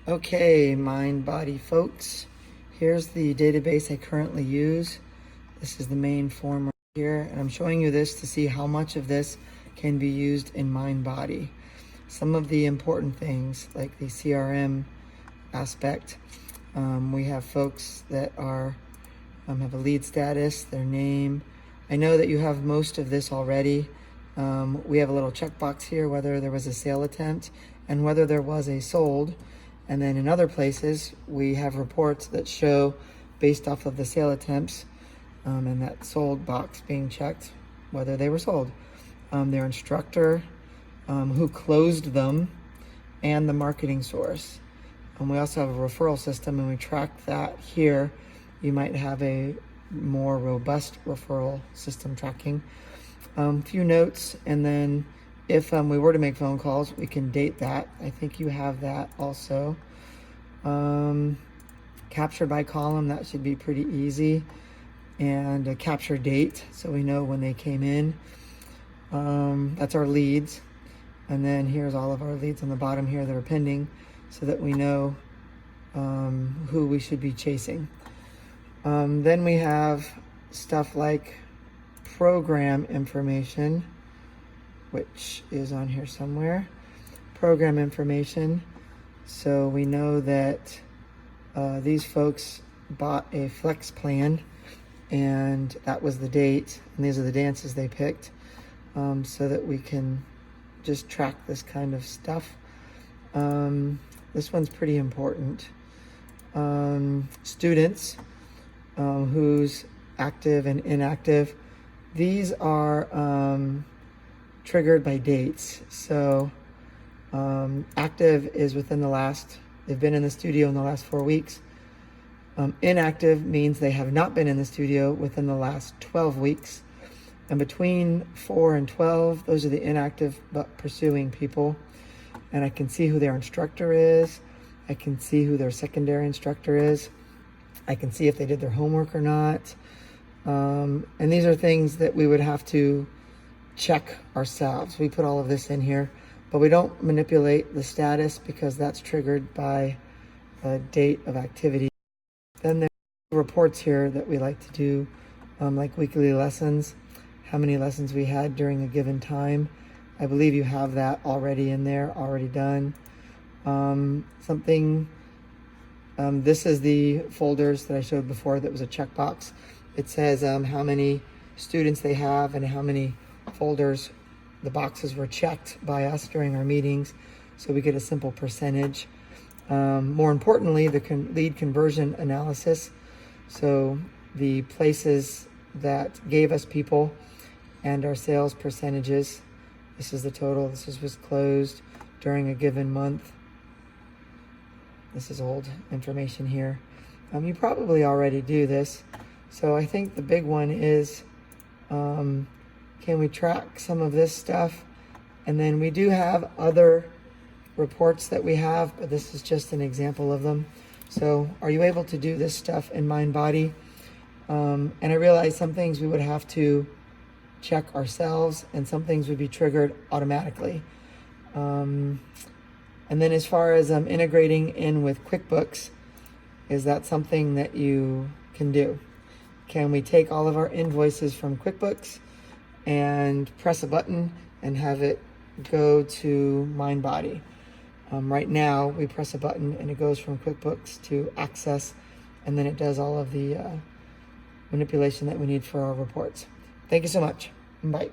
Okay, Mindbody folks, here's the database I currently use. This is the main form right here, and I'm showing you this to see how much of this can be used in Mindbody. Some of the important things, like the CRM aspect, we have folks that are have a lead status, their name. I know that you have most of this already. We have a little checkbox here, whether there was a sale attempt and whether there was a sold. And then in other places, we have reports that show, based off of the sale attempts and that sold box being checked, whether they were sold, their instructor, who closed them, and the marketing source. We also have a referral system, and we track that here. You might have a more robust referral system tracking. Few notes, and then if we were to make phone calls, we can date that. I think you have that also. Captured by column, that should be pretty easy. And a capture date, so we know when they came in. That's our leads. And then here's all of our leads on the bottom here that are pending, so that we know who we should be chasing. Then we have stuff like program information, which is on here somewhere. Program information. So we know that these folks bought a flex plan, and that was the date, and these are the dances they picked, so that we can just track this kind of stuff. This one's pretty important. Students, who's active and inactive. These are triggered by dates. So active is within the last, they've been in the studio in the last 4 weeks. Inactive means they have not been in the studio within the last 12 weeks. And between 4 and 12, those are the inactive but pursuing people. And I can see who their instructor is. I can see who their secondary instructor is. I can see if they did their homework or not. And these are things that we would have to check ourselves. We put all of this in here, but we don't manipulate the status because that's triggered by a date of activity. Then there are reports here that we like to do, like weekly lessons, how many lessons we had during a given time. I believe you have that already in there, already done. This is the folders that I showed before that was a checkbox. It says how many students they have and how many folders the boxes were checked by us during our meetings, so we get a simple percentage. More importantly, the lead conversion analysis, so the places that gave us people and our sales percentages. This is the total. This was closed during a given month. This is old information here. You probably already do this. So I think the big one is, can we track some of this stuff? And then we do have other reports that we have, but this is just an example of them. So are you able to do this stuff in Mindbody? And I realize some things we would have to check ourselves, and some things would be triggered automatically. And then as far as integrating in with QuickBooks, is that something that you can do? Can we take all of our invoices from QuickBooks and press a button and have it go to Mindbody? Right now, we press a button and it goes from QuickBooks to Access, and then it does all of the manipulation that we need for our reports. Thank you so much. Bye.